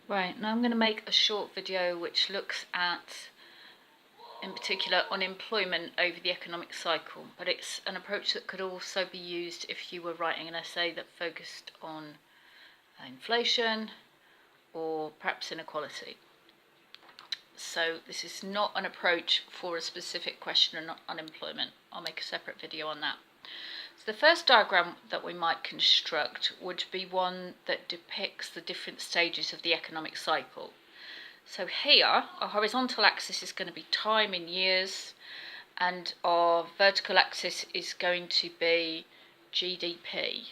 Right, now I'm going to make a short video which looks at, in particular, unemployment over the economic cycle, but it's an approach that could also be used if you were writing an essay that focused on inflation or perhaps inequality. So this is not an approach for a specific question on unemployment. I'll make a separate video on that. So the first diagram that we might construct would be one that depicts the different stages of the economic cycle. So here, our horizontal axis is going to be time in years, and our vertical axis is going to be GDP,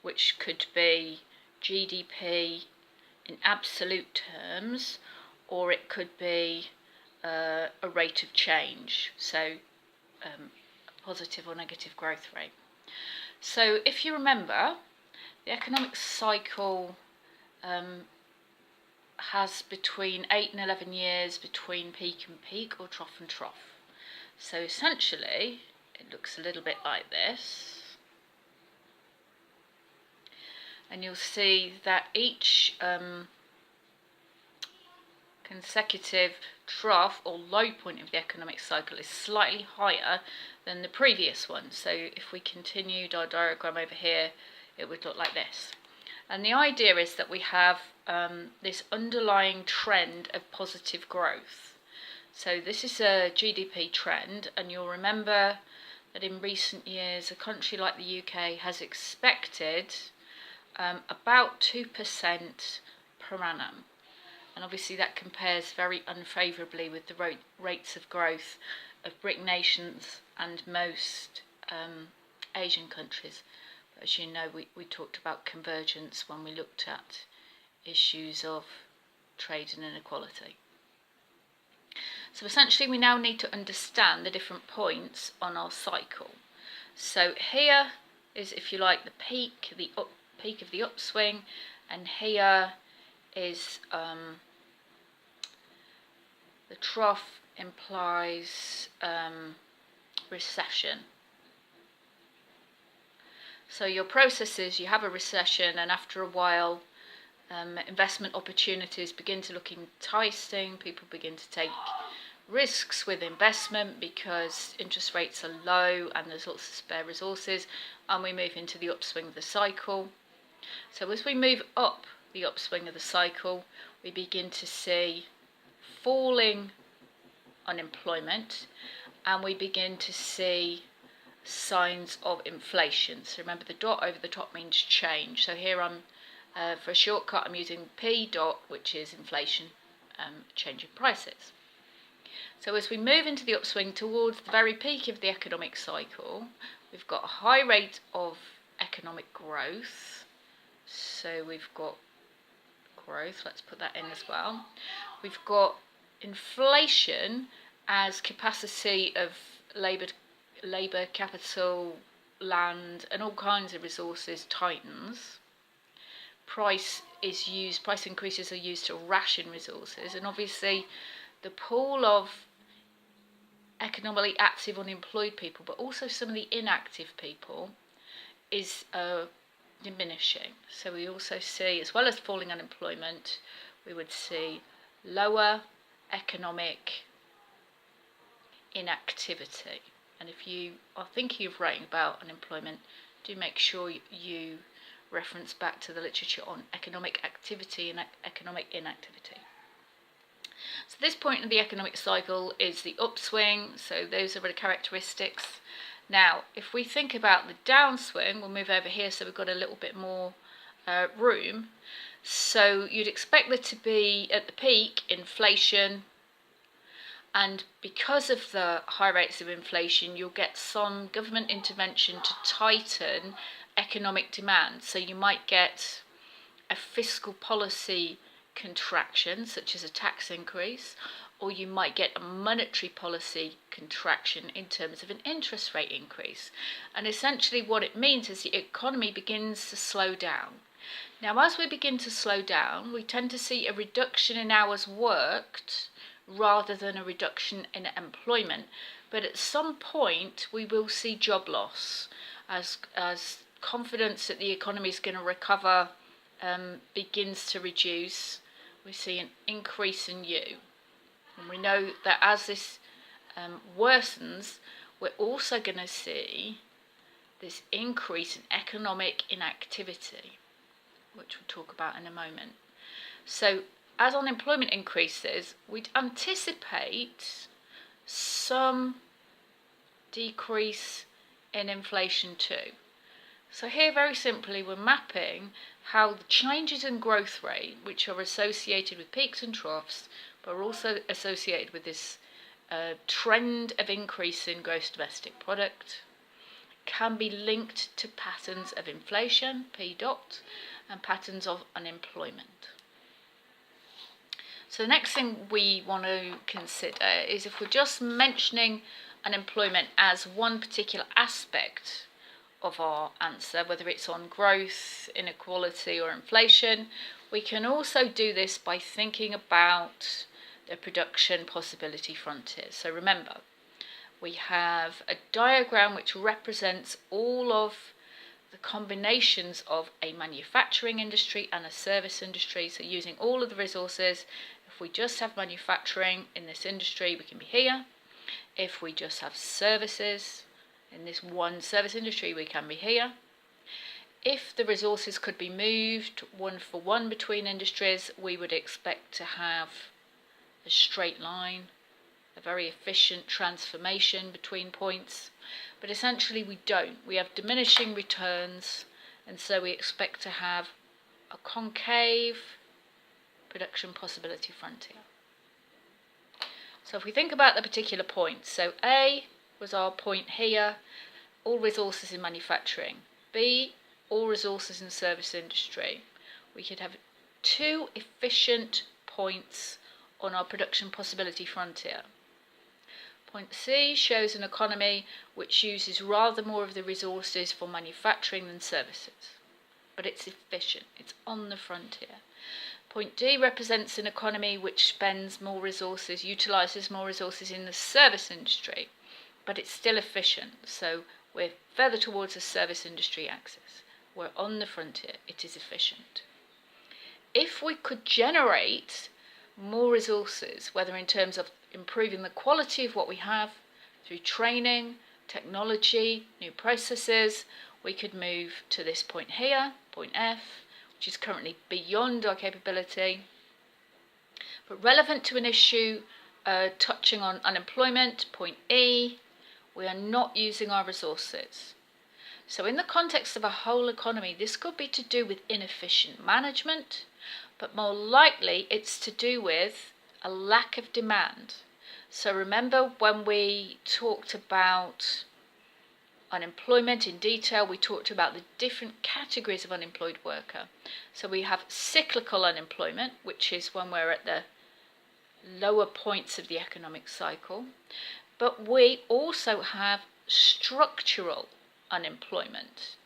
which could be GDP in absolute terms, or it could be a rate of change, so a positive or negative growth rate. So if you remember, the economic cycle has between 8 and 11 years between peak and peak, or trough and trough. So essentially, it looks a little bit like this. And you'll see that each consecutive trough or low point of the economic cycle is slightly higher than the previous one. So if we continued our diagram over here, it would look like this. And the idea is that we have this underlying trend of positive growth. So this is a GDP trend, and you'll remember that in recent years a country like the UK has expected about 2% per annum. And obviously that compares very unfavourably with the rates of growth of BRIC nations and most Asian countries. But as you know, we talked about convergence when we looked at issues of trade and inequality. So essentially we now need to understand the different points on our cycle. So here is, if you like, the peak of the upswing, and here is the trough implies recession. So your process is, you have a recession, and after a while investment opportunities begin to look enticing. People begin to take risks with investment because interest rates are low and there's lots of spare resources, and we move into the upswing of the cycle. So as we move up the upswing of the cycle, we begin to see falling unemployment, and we begin to see signs of inflation. So remember, the dot over the top means change. So here I'm, for a shortcut, I'm using P dot, which is inflation, change in prices. So as we move into the upswing towards the very peak of the economic cycle, we've got a high rate of economic growth. So we've got growth, let's put that in as well. We've got inflation as capacity of labour, capital, land, and all kinds of resources tightens. Price increases are used to ration resources, and obviously the pool of economically active unemployed people, but also some of the inactive people, is diminishing. So we also see, as well as falling unemployment, we would see lower economic inactivity. And if you are thinking of writing about unemployment, do make sure you reference back to the literature on economic activity and economic inactivity. So this point in the economic cycle is the upswing, so those are the characteristics. Now, if we think about the downswing, we'll move over here so we've got a little bit more room. So you'd expect there to be, at the peak, inflation, and because of the high rates of inflation, you'll get some government intervention to tighten economic demand. So you might get a fiscal policy contraction, such as a tax increase, or you might get a monetary policy contraction in terms of an interest rate increase. And essentially what it means is the economy begins to slow down. Now, as we begin to slow down, we tend to see a reduction in hours worked rather than a reduction in employment. But at some point, we will see job loss as confidence that the economy is going to recover begins to reduce, we see an increase in U. And we know that as this worsens, we're also going to see this increase in economic inactivity, which we'll talk about in a moment. So as unemployment increases, we'd anticipate some decrease in inflation too. So here, very simply, we're mapping how the changes in growth rate, which are associated with peaks and troughs, but are also associated with this trend of increase in gross domestic product, can be linked to patterns of inflation, P dot, and patterns of unemployment. So the next thing we want to consider is, if we're just mentioning unemployment as one particular aspect of our answer, whether it's on growth, inequality or inflation, we can also do this by thinking about the production possibility frontiers. So remember, we have a diagram which represents all of the combinations of a manufacturing industry and a service industry. So using all of the resources, if we just have manufacturing in this industry, we can be here. If we just have services in this one service industry, we can be here. If the resources could be moved one for one between industries, we would expect to have a straight line, a very efficient transformation between points. But essentially we don't. We have diminishing returns, and so we expect to have a concave production possibility frontier. So if we think about the particular points, so A was our point here, all resources in manufacturing. B, all resources in service industry. We could have two efficient points on our production possibility frontier. Point C shows an economy which uses rather more of the resources for manufacturing than services, but it's efficient, it's on the frontier. Point D represents an economy which spends more resources, utilises more resources in the service industry, but it's still efficient, so we're further towards the service industry axis. We're on the frontier, it is efficient. If we could generate more resources, whether in terms of improving the quality of what we have through training, technology, new processes, we could move to this point here, point F, which is currently beyond our capability. But relevant to an issue touching on unemployment, point E, we are not using our resources. So in the context of a whole economy, this could be to do with inefficient management, but more likely it's to do with a lack of demand. So remember when we talked about unemployment in detail, we talked about the different categories of unemployed worker. So we have cyclical unemployment, which is when we're at the lower points of the economic cycle, but we also have structural unemployment.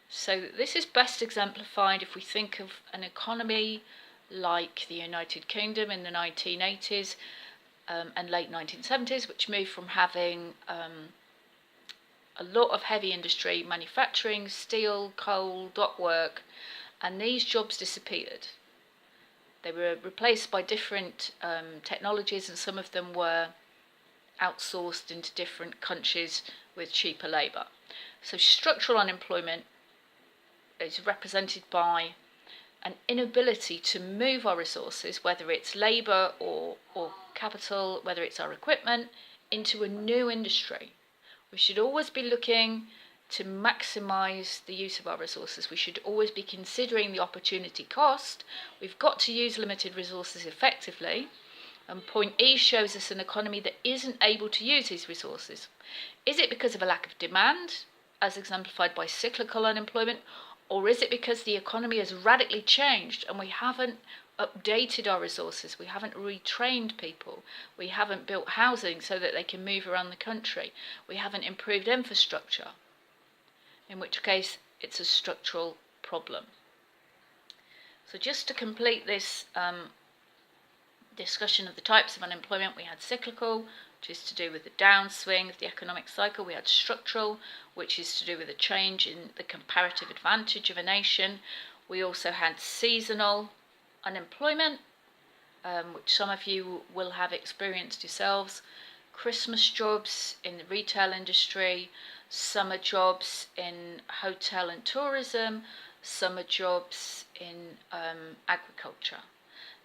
So this is best exemplified if we think of an economy like the United Kingdom in the 1980s and late 1970s, which moved from having a lot of heavy industry, manufacturing, steel, coal, dock work, and these jobs disappeared. They were replaced by different technologies, and some of them were outsourced into different countries with cheaper labour. So structural unemployment is represented by an inability to move our resources, whether it's labour or capital, whether it's our equipment, into a new industry. We should always be looking to maximise the use of our resources. We should always be considering the opportunity cost. We've got to use limited resources effectively. And point E shows us an economy that isn't able to use these resources. Is it because of a lack of demand, as exemplified by cyclical unemployment, or is it because the economy has radically changed and we haven't updated our resources, we haven't retrained people, we haven't built housing so that they can move around the country, we haven't improved infrastructure, in which case it's a structural problem. So just to complete this discussion of the types of unemployment, we had cyclical, which is to do with the downswing of the economic cycle. We had structural, which is to do with a change in the comparative advantage of a nation. We also had seasonal unemployment, which some of you will have experienced yourselves. Christmas jobs in the retail industry, summer jobs in hotel and tourism, summer jobs in agriculture.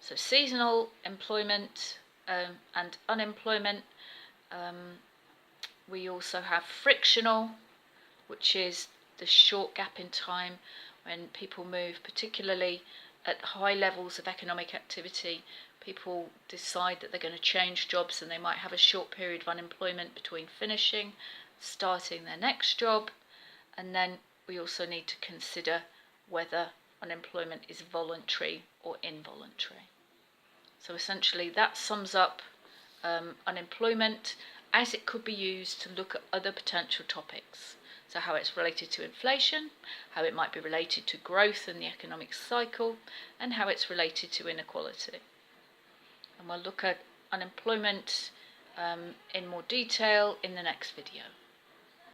So seasonal employment and unemployment. We also have frictional, which is the short gap in time when people move, particularly at high levels of economic activity. People decide that they're going to change jobs, and they might have a short period of unemployment between finishing, starting their next job. And then we also need to consider whether unemployment is voluntary or involuntary. So essentially that sums up unemployment as it could be used to look at other potential topics. So how it's related to inflation, how it might be related to growth in the economic cycle, and how it's related to inequality. And we'll look at unemployment in more detail in the next video.